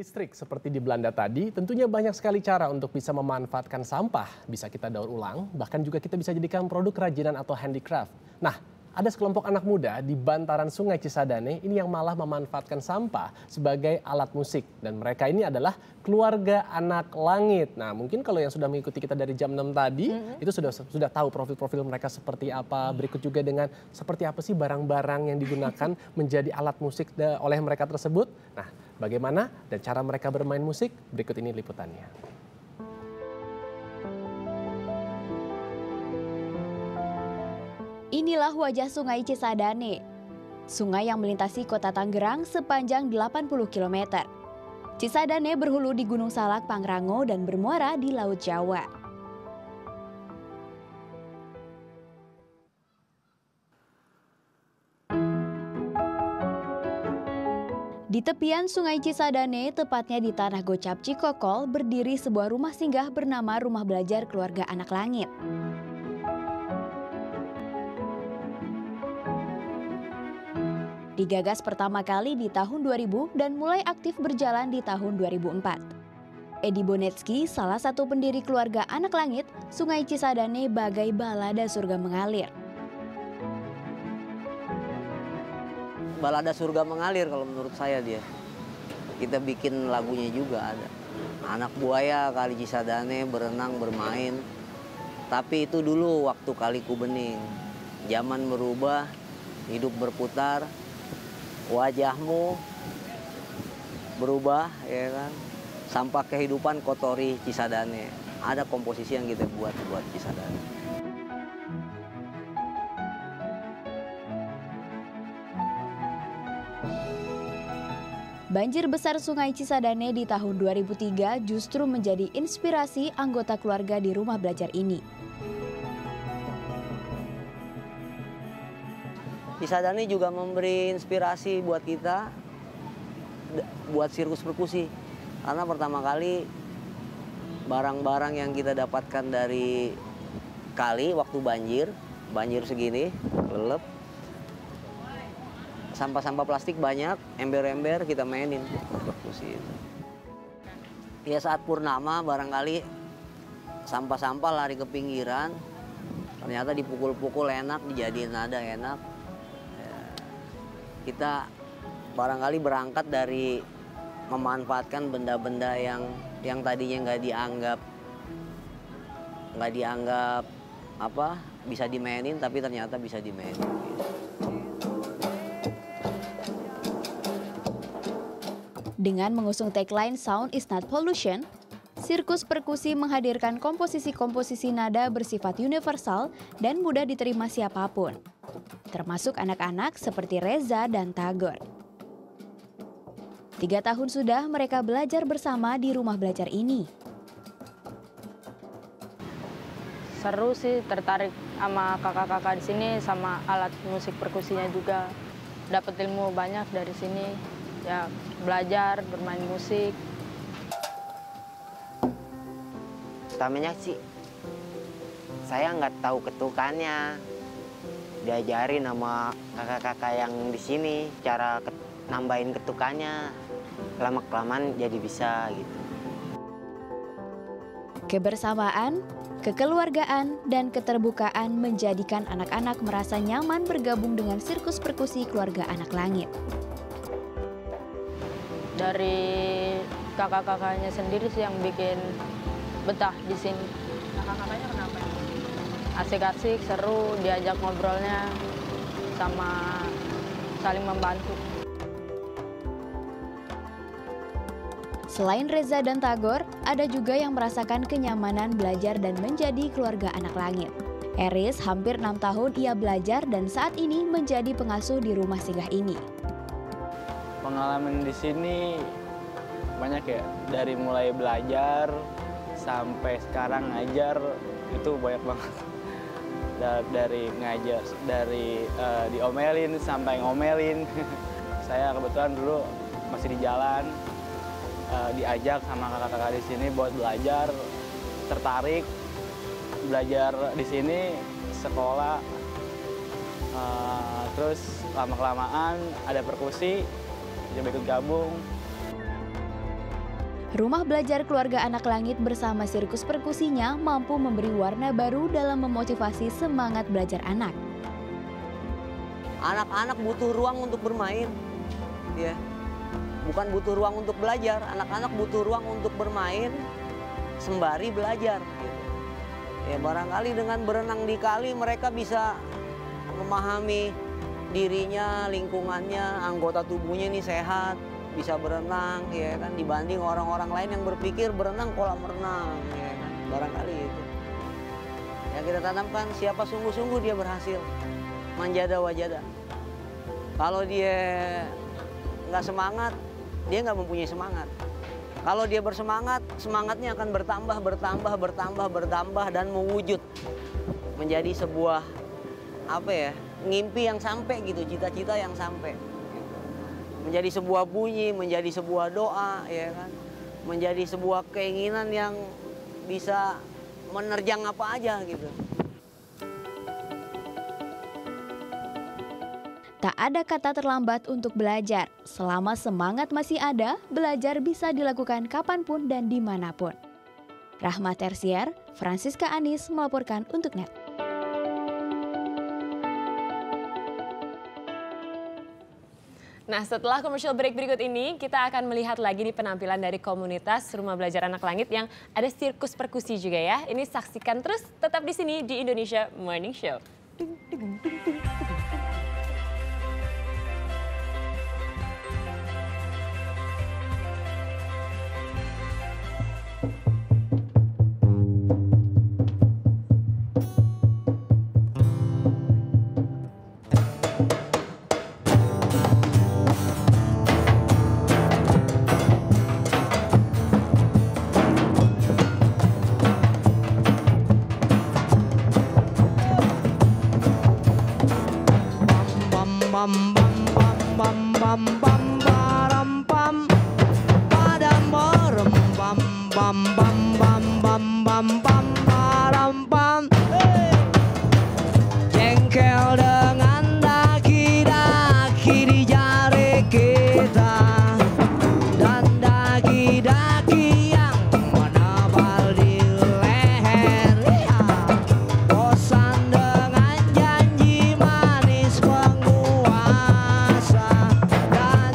listrik seperti di Belanda tadi, tentunya banyak sekali cara untuk bisa memanfaatkan sampah. Bisa kita daur ulang, bahkan juga kita bisa jadikan produk kerajinan atau handicraft. Nah, ada sekelompok anak muda di bantaran Sungai Cisadane ini yang malah memanfaatkan sampah sebagai alat musik. Dan mereka ini adalah keluarga anak langit. Nah, mungkin kalau yang sudah mengikuti kita dari jam 6 tadi, itu sudah tahu profil-profil mereka seperti apa. Berikut juga dengan seperti apa sih barang-barang yang digunakan menjadi alat musik oleh mereka tersebut. Nah, bagaimana dan cara mereka bermain musik? Berikut ini liputannya. Inilah wajah Sungai Cisadane, sungai yang melintasi kota Tangerang sepanjang 80 km. Cisadane berhulu di Gunung Salak, Pangrango dan bermuara di Laut Jawa. Di tepian Sungai Cisadane, tepatnya di Tanah Gocap Cikokol, berdiri sebuah rumah singgah bernama Rumah Belajar Keluarga Anak Langit. Digagas pertama kali di tahun 2000 dan mulai aktif berjalan di tahun 2004. Edi Bonetsky, salah satu pendiri keluarga Anak Langit, Sungai Cisadane bagai balada surga mengalir. Balada surga mengalir kalau menurut saya dia. Kita bikin lagunya juga ada. Anak buaya kali Cisadane berenang bermain. Tapi itu dulu waktu Kaliku bening. Zaman berubah, hidup berputar. Wajahmu berubah, ya kan? Sampah kehidupan kotori Cisadane. Ada komposisi yang kita buat Cisadane. Banjir besar Sungai Cisadane di tahun 2003 justru menjadi inspirasi anggota keluarga di rumah belajar ini. Cisadane juga memberi inspirasi buat kita, buat sirkus perkusi. Karena pertama kali barang-barang yang kita dapatkan dari kali waktu banjir segini, lelep. Sampah-sampah plastik banyak, ember-ember kita mainin perkusi itu. Ya saat purnama barangkali sampah-sampah lari ke pinggiran, ternyata dipukul-pukul enak, dijadiin nada enak. Kita barangkali berangkat dari memanfaatkan benda-benda yang tadinya nggak dianggap apa bisa dimainin, tapi ternyata bisa dimainin. Dengan mengusung tagline Sound is not pollution, sirkus perkusi menghadirkan komposisi-komposisi nada bersifat universal dan mudah diterima siapapun, termasuk anak-anak seperti Reza dan Tagor. 3 tahun sudah mereka belajar bersama di rumah belajar ini. Seru sih, tertarik sama kakak-kakak di sini, sama alat musik perkusinya juga. Dapat ilmu banyak dari sini, ya belajar bermain musik. Utamanya sih, saya nggak tahu ketukannya. Diajarin sama kakak-kakak yang di sini cara nambahin ketukannya, lama-kelamaan jadi bisa gitu. Kebersamaan, kekeluargaan, dan keterbukaan menjadikan anak-anak merasa nyaman bergabung dengan sirkus perkusi keluarga Anak Langit. Dari kakak-kakaknya sendiri sih yang bikin betah di sini. Kakak-kakaknya kenapa? Asik-asik, seru, diajak ngobrolnya, sama saling membantu. Selain Reza dan Tagor, ada juga yang merasakan kenyamanan belajar dan menjadi keluarga Anak Langit. Eris hampir 6 tahun ia belajar dan saat ini menjadi pengasuh di rumah singgah ini. Pengalaman di sini banyak ya, dari mulai belajar sampai sekarang ngajar itu banyak banget. Dari ngajar, dari diomelin sampai ngomelin. Saya kebetulan dulu masih di jalan, diajak sama kakak-kakak di sini buat belajar, tertarik belajar di sini, sekolah, terus lama-kelamaan ada perkusi, coba ikut gabung. Rumah belajar keluarga anak langit bersama sirkus perkusinya mampu memberi warna baru dalam memotivasi semangat belajar anak. Anak-anak butuh ruang untuk bermain, ya. Bukan butuh ruang untuk belajar. Anak-anak butuh ruang untuk bermain sembari belajar. Gitu. Ya barangkali dengan berenang di kali mereka bisa memahami dirinya, lingkungannya, anggota tubuhnya ini sehat, bisa berenang, ya kan, dibanding orang-orang lain yang berpikir berenang kolam renang, ya kan, barangkali itu. Yang kita tanamkan siapa sungguh-sungguh dia berhasil, manjada wajada. Kalau dia nggak semangat, dia nggak mempunyai semangat. Kalau dia bersemangat, semangatnya akan bertambah dan mewujud menjadi sebuah ngimpi yang sampai gitu, cita-cita yang sampai. Menjadi sebuah bunyi, menjadi sebuah doa, ya kan, menjadi sebuah keinginan yang bisa menerjang apa aja gitu. Tak ada kata terlambat untuk belajar. Selama semangat masih ada, belajar bisa dilakukan kapanpun dan dimanapun. Rahma Tersier, Francisca Anis melaporkan untuk NET. Nah, setelah commercial break berikut ini, kita akan melihat lagi nih penampilan dari komunitas Rumah Belajar Anak Langit yang ada sirkus perkusi juga ya. Ini saksikan terus, tetap di sini di Indonesia Morning Show. Bam bam bam bam bam bam baram bam padam merem bam bam bam bam bam bam bam baram bam jengkel dengan daki-daki di jari kita dan daki-daki yang menebal di leher bosan dengan janji manis penguasa dan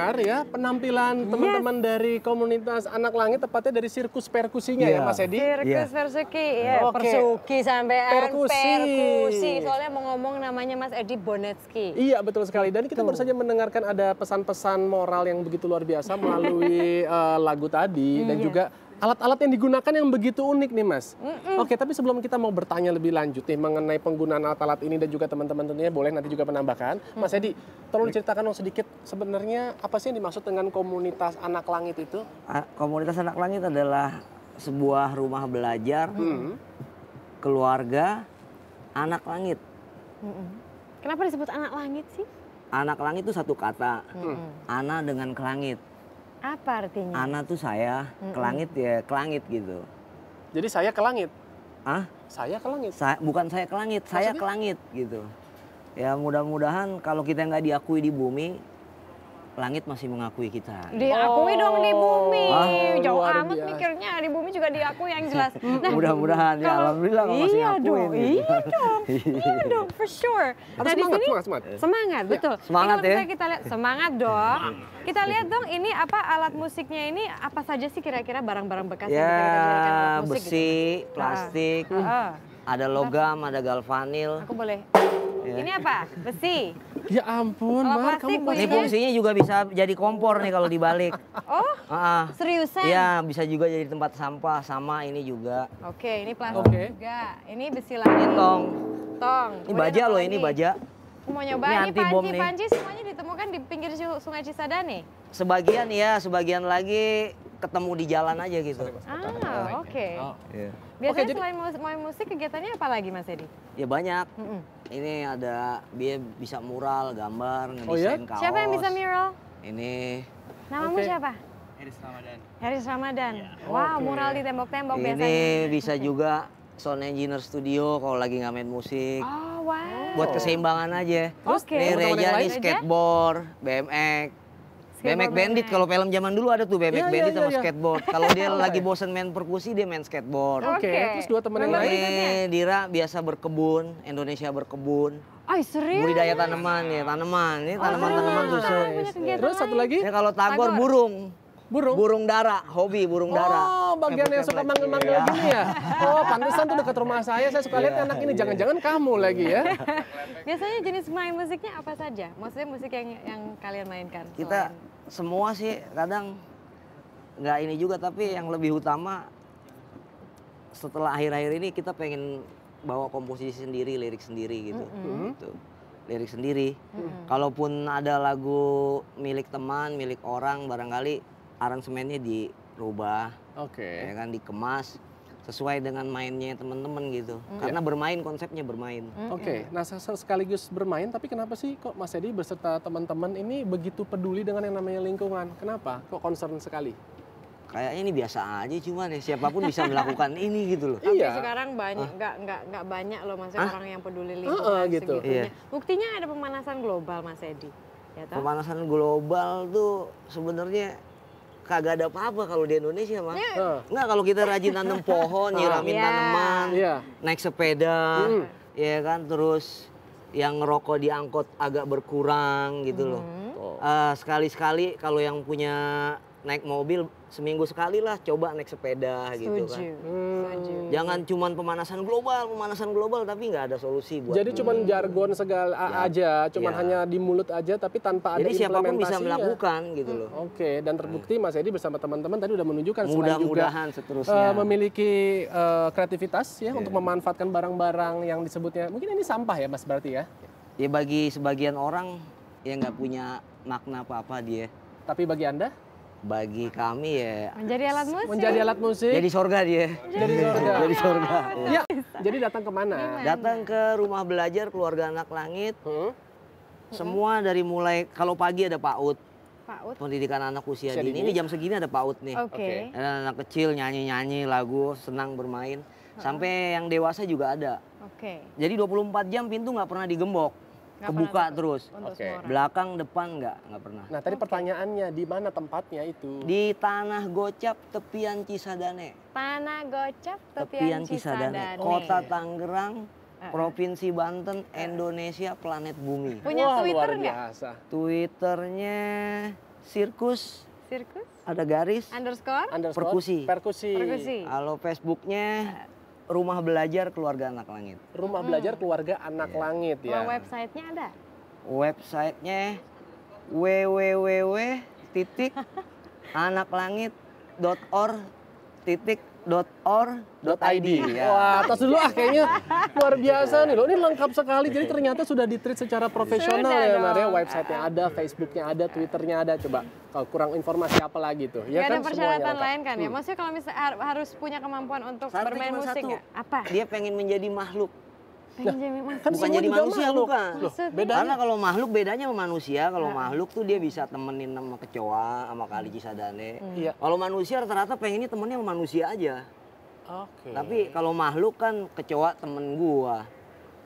mendengar ya penampilan teman-teman dari komunitas Anak Langit, tepatnya dari sirkus perkusinya ya Mas Edi? Sirkus persuki, ya Oke. persuki sampean Perkusi. Soalnya mau ngomong namanya Mas Edi Bonetsky. Iya betul sekali, dan kita baru saja mendengarkan ada pesan-pesan moral yang begitu luar biasa melalui lagu tadi, dan juga alat-alat yang digunakan yang begitu unik nih Mas. Oke, tapi sebelum kita mau bertanya lebih lanjut nih mengenai penggunaan alat-alat ini dan juga teman-teman tentunya boleh nanti juga menambahkan. Mas Edi, tolong diceritakan dong sedikit sebenarnya apa sih yang dimaksud dengan komunitas Anak Langit itu? Komunitas Anak Langit adalah sebuah rumah belajar, keluarga, anak langit. Kenapa disebut anak langit sih? Anak langit itu satu kata, ana dengan kelangit. Apa artinya? Ana tuh saya, kelangit ya kelangit gitu. Jadi saya ke langit? Ah? Saya ke langit? Bukan saya ke langit, saya ke langit gitu. Ya mudah-mudahan kalau kita nggak diakui di bumi, langit masih mengakui kita. Diakui dong di bumi. Jauh luar amat biasa. mikirnya, di bumi juga diakui yang jelas. Nah, Mudah-mudahan ya alhamdulillah kalau masih iya ngakuin dong, gitu. iya dong, for sure. Harus Nah, di semangat, sini semangat. semangat, betul. Semangat Ini kalau ya. misalnya kita lihat semangat dong. Kita lihat dong ini apa alat musiknya ini apa saja sih kira-kira barang-barang bekas yang bisa kita jadikan Ya alat musik besi, gitu. plastik, ada logam, ada galvanil. Aku boleh. Ini apa? Besi. Ya ampun, Kalau Mar, plastik kamu Ini bunyinya. fungsinya juga bisa jadi kompor nih kalau dibalik. Oh, Ah, seriusan? Iya, bisa juga jadi tempat sampah sama ini juga. Oke, ini plastik Oke. juga. Ini besi lagi. Ini tong. Tong. Ini Kemudian baja apa loh, lagi? ini baja. Aku mau nyoba. Ini Ini anti bom nih. panci-panci semuanya ditemukan di pinggir Sungai Cisadane. Sebagian ya, sebagian lagi ketemu di jalan aja gitu. Ah, oke. Iya. Biasanya Oke, jadi- selain main musik, kegiatannya apa lagi Mas Edi? Ya banyak. Ini ada dia bisa mural, gambar, ngedesain kaos. Siapa yang bisa mural? Ini Namamu Oke. siapa? Haris Ramadan. Wow, mural di tembok-tembok biasanya. ini bisa juga sound engineer studio kalau lagi nggak main musik. Oh, wow. Buat keseimbangan aja. Oke. Ini Teman-teman Reja yang nih lain? skateboard, BMX. BMX Bandit, kalau film zaman dulu ada tuh BMX Iya, Bandit iya, sama iya. skateboard. Kalau dia lagi bosen main perkusi, dia main skateboard. Oke, terus dua teman yang Memang lain? berikutnya. Ini Dira biasa berkebun, Indonesia berkebun. Ay, serius? Budidaya tanaman ya, tanaman. Ini tanaman-tanaman serius? susu. Punya kegiatan Terus satu lagi? Ini kalau Tagor. Tagor burung. Burung? Burung dara, hobi burung dara. Oh, bagian yang suka manggil-manggil Iya. gini ya? Oh, pantesan tuh dekat rumah saya suka lihat anak ini. Jangan-jangan kamu lagi ya? Biasanya jenis main musiknya apa saja? Maksudnya musik yang kalian mainkan? Kita selain- semua sih kadang nggak ini juga, tapi yang lebih utama setelah akhir-akhir ini kita pengen bawa komposisi sendiri, lirik sendiri gitu. Gitu. Lirik sendiri. Kalaupun ada lagu milik teman, milik orang, barangkali aransemennya dirubah, Oke. ya kan, dikemas sesuai dengan mainnya teman-teman gitu. Karena bermain, konsepnya bermain. Oke, nah sekaligus bermain, tapi kenapa sih kok Mas Edi beserta teman-teman ini begitu peduli dengan yang namanya lingkungan? Kenapa? Kok concern sekali? Kayaknya ini biasa aja, cuman ya siapapun bisa melakukan ini gitu loh. Tapi Iya. sekarang banyak, nggak banyak loh maksudnya orang yang peduli lingkungan gitu. segitunya. Iya. Buktinya ada pemanasan global Mas Edi. Ya toh? Pemanasan global tuh sebenarnya kagak ada apa-apa kalau di Indonesia mah. Enggak, kalau kita rajin nanam pohon, nyiramin Iya. tanaman, Iya. naik sepeda, ya kan, terus yang ngerokok di angkot agak berkurang gitu loh. Sekali-sekali kalau yang punya naik mobil seminggu sekali lah coba naik sepeda gitu kan. Setuju. Jangan cuman pemanasan global tapi nggak ada solusi buat. Jadi cuman jargon segala aja, cuman Ya. hanya di mulut aja, tapi tanpa ada Jadi siapapun bisa implementasinya. melakukan gitu loh. Oke, dan terbukti Mas Edi bersama teman-teman tadi udah menunjukkan selain juga Mudah-mudahan seterusnya. memiliki kreativitas ya untuk memanfaatkan barang-barang yang disebutnya mungkin ini sampah ya Mas berarti ya. Ya bagi sebagian orang yang nggak punya makna apa-apa dia. Tapi bagi Anda Bagi kami ya Menjadi alat musik. menjadi alat musik, jadi sorga dia. jadi surga. Jadi sorga. Ya, jadi datang kemana? Datang ke rumah belajar keluarga Anak Langit. Semua dari mulai kalau pagi ada PAUD, PAUD. pendidikan anak usia Usia dini. dini. Ini jam segini ada PAUD nih. Oke. Ada anak kecil nyanyi-nyanyi lagu, senang bermain. Sampai yang dewasa juga ada. Oke. Jadi 24 jam pintu nggak pernah digembok. Nggak Kebuka pernah terus. Untuk Oke. semua orang. Belakang, depan nggak pernah. Nah, tadi pertanyaannya di mana tempatnya itu? Di Tanah Gocap, tepian Cisadane. Tanah Gocap, Tepian Cisadane. Kota Tangerang, Provinsi Banten, Indonesia, planet bumi. Punya Wah, Twitter luar nggak? biasa. Twitternya Sirkus, Sirkus ada garis, underscore perkusi. Perkusi. Kalau Facebooknya Rumah Belajar Keluarga Anak Langit. Rumah Belajar Keluarga Anak Langit ya. Kalau websitenya ada? Websitenya www.anaklangit.or.id. Ya. Wah, atas dulu kayaknya luar biasa nih loh. Ini lengkap sekali. Jadi ternyata sudah di-treat secara profesional Sudah ya, dong. Maria. Websitenya ada, Facebooknya ada, Twitternya ada. Coba kalau kurang informasi apa lagi tuh? Ya Gak ada kan persyaratan semuanya lengkap. lain kan ya? Maksudnya kalau misalnya harus punya kemampuan untuk Syaratnya bermain cuma musik satu. nggak? Apa? Dia pengen menjadi makhluk. Pengen jadi mas. Kan Bukan semua jadi juga manusia, makhluk. bukan. Loh, Maksudnya? bedanya. Karena kalau makhluk bedanya sama manusia. Kalau makhluk tuh dia bisa temenin sama kecoa, sama kali cisadane. Iya. Kalau manusia rata-rata pengennya temennya sama manusia aja. Oke. Tapi kalau makhluk kan kecoa temen gua,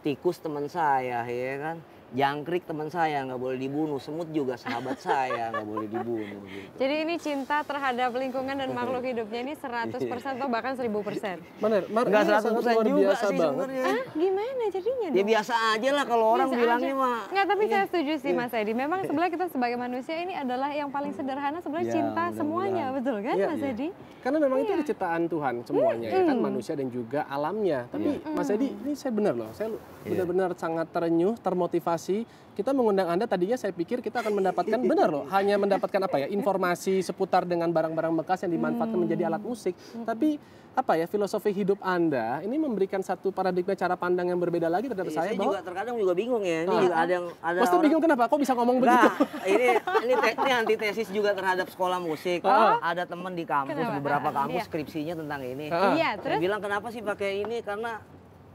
tikus teman saya, ya kan. Jangkrik teman saya nggak boleh dibunuh, semut juga sahabat saya nggak boleh dibunuh. Gitu. Jadi ini cinta terhadap lingkungan dan makhluk hidupnya ini 100% atau bahkan 1000%. Mana? Nggak 100% juga biasa sih banget. sebenarnya. Gimana jadinya Ya dong? biasa aja lah kalau orang Biasa bilangnya aja. mah. Nggak, tapi saya setuju sih Mas Edi. Memang sebenarnya kita sebagai manusia ini adalah yang paling sederhana sebenarnya Ya, cinta mudah-mudahan. semuanya, betul kan Iya, Mas iya. Edi? Karena memang itu ciptaan Tuhan semuanya ya kan, manusia dan juga alamnya. Tapi Mas Edi, ini saya benar loh, saya benar-benar sangat terenyuh, termotivasi. Kita mengundang Anda tadinya saya pikir kita akan mendapatkan benar loh, hanya mendapatkan apa ya, informasi seputar dengan barang-barang bekas yang dimanfaatkan menjadi alat musik. Tapi apa ya, filosofi hidup Anda ini memberikan satu paradigma cara pandang yang berbeda lagi terhadap saya Saya bahwa juga terkadang juga bingung ya. Ini juga ada yang Mas tuh bingung kenapa kok bisa ngomong begitu? Nah, ini antitesis juga terhadap sekolah musik. Ada teman di kampus, Kenapa? beberapa kampus Iya. skripsinya tentang ini. Iya, Saya terus? bilang kenapa sih pakai ini? Karena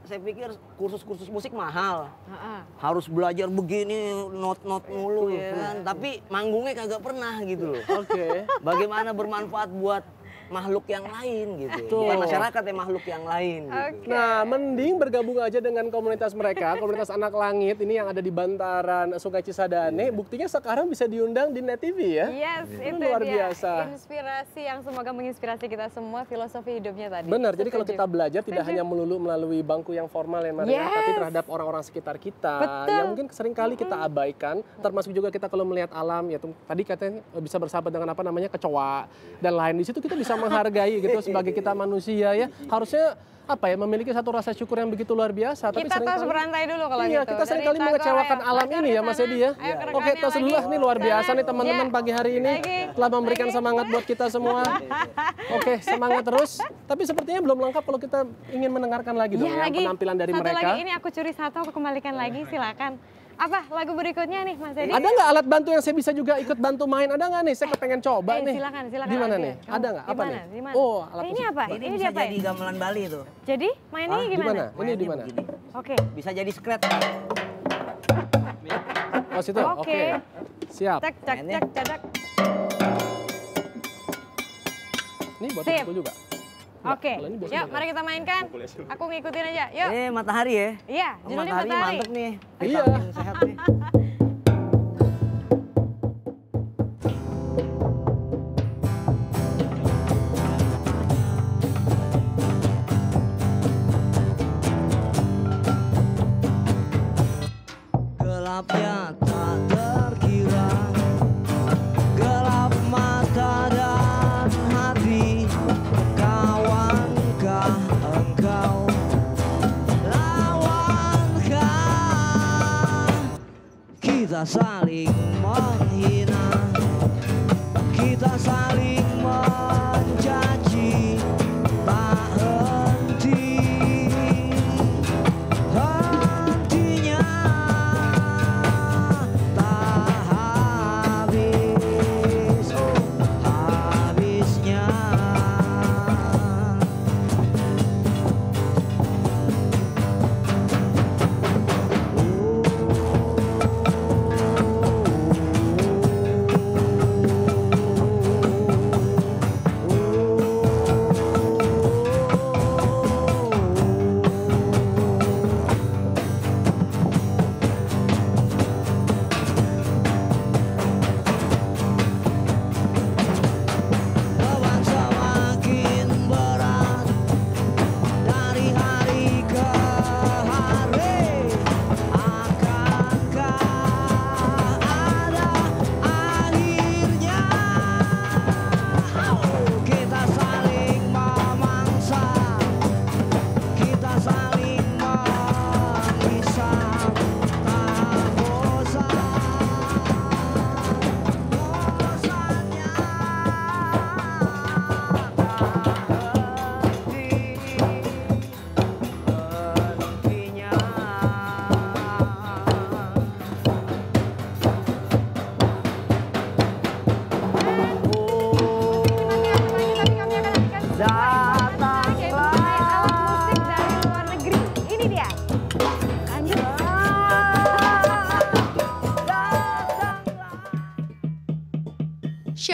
saya pikir kursus-kursus musik mahal. Heeh. Harus belajar begini, not-not mulu ya kan. Tapi manggungnya kagak pernah gitu loh. Oke. Bagaimana bermanfaat buat makhluk yang lain gitu. Bukan masyarakat ya, makhluk yang lain gitu. Nah, mending bergabung aja dengan komunitas mereka, komunitas Anak Langit ini yang ada di bantaran Sungai Cisadane. Buktinya sekarang bisa diundang di Net TV ya. Yes, itu luar dia. biasa. Inspirasi yang semoga menginspirasi kita semua, filosofi hidupnya tadi. Benar, jadi kalau Setuju. kita belajar tidak Setuju. hanya melulu melalui bangku yang formal ya Maria, Yes. tapi terhadap orang-orang sekitar kita Betul. yang mungkin seringkali kita abaikan, termasuk juga kita kalau melihat alam ya tadi katanya bisa bersahabat dengan apa namanya kecoa dan lain, di situ kita bisa menghargai gitu sebagai kita manusia ya. Harusnya apa ya, memiliki satu rasa syukur yang begitu luar biasa. Tapi Kita tos seringkali berantai dulu kalau iya, gitu. kita Dari seringkali Tagore, mengecewakan ayo. alam Pacar ini ke ya Mas sana. Edi ya. Ayo ke Oke, rekannya tos dulu lah, lagi. nih luar biasa Sana. nih teman-teman Ya. pagi hari ini Lagi. telah memberikan Lagi. semangat buat kita semua. Oke, semangat terus. Tapi sepertinya belum lengkap kalau kita ingin mendengarkan lagi dong Iya, ya lagi. penampilan dari Satu mereka. lagi, ini aku curi satu, aku kembalikan lagi, silakan. Apa lagu berikutnya nih Mas Edi? Ada nggak alat bantu yang saya bisa juga ikut bantu main? Ada nggak nih? Saya kepengen coba nih. Silakan. Di mana Oke. nih? Kamu Ada nggak? Apa di nih? mana? Di mana? Oh, alat ini musik. apa? Ini bisa diapain? jadi gamelan Bali tuh. Jadi mainnya Di gimana? mana? Ini di mana? Begini. Oke. Bisa jadi skret. Oh, situ. Oke. Oke. Siap. Cek cek Mainnya. cek cek. Ini buat Sip. aku juga. Oke. kalau ini biasanya Yuk, enggak. mari kita mainkan. Aku ngikutin aja. Yuk. Matahari ya. Iya, Oh, judulnya matahari Matahari. mantep nih. Iya. Vitamin sehat nih. Gelapnya tak terkira, gelap mata dan hati. Kawankah engkau, lawankah kita saling menghina, kita saling mencaci, tak henti. Hentinya tak habis, oh habisnya.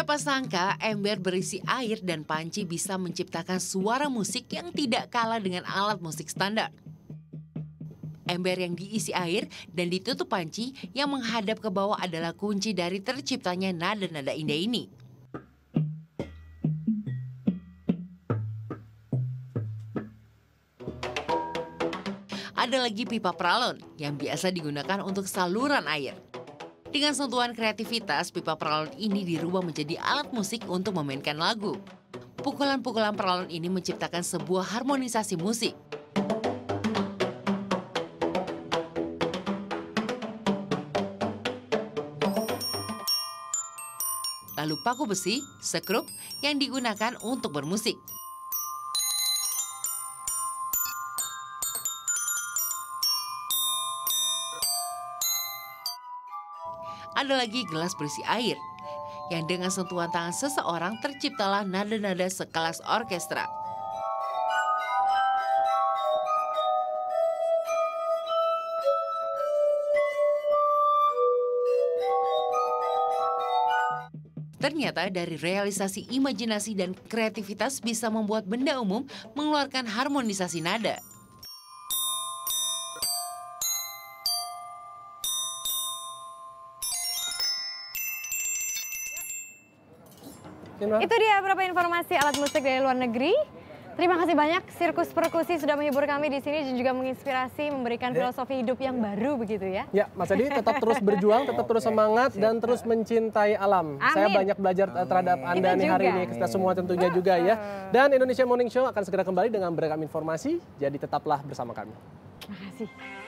Siapa sangka ember berisi air dan panci bisa menciptakan suara musik yang tidak kalah dengan alat musik standar. Ember yang diisi air dan ditutup panci yang menghadap ke bawah adalah kunci dari terciptanya nada-nada indah ini. Ada lagi pipa pralon yang biasa digunakan untuk saluran air. Dengan sentuhan kreativitas, pipa pralon ini dirubah menjadi alat musik untuk memainkan lagu. Pukulan-pukulan pralon ini menciptakan sebuah harmonisasi musik. Lalu paku besi, sekrup, yang digunakan untuk bermusik. Ada lagi gelas berisi air, yang dengan sentuhan tangan seseorang terciptalah nada-nada sekelas orkestra. Ternyata dari realisasi imajinasi dan kreativitas bisa membuat benda umum mengeluarkan harmonisasi nada. Itu dia beberapa informasi alat musik dari luar negeri. Terima kasih banyak Sirkus Perkusi sudah menghibur kami di sini dan juga menginspirasi, memberikan filosofi hidup yang baru begitu ya. Ya, Mas Adi tetap terus berjuang, tetap terus semangat dan terus mencintai alam. Amin. Saya banyak belajar terhadap Anda nih hari ini, kita semua tentunya juga ya. Dan Indonesia Morning Show akan segera kembali dengan beragam informasi, jadi tetaplah bersama kami. Terima kasih.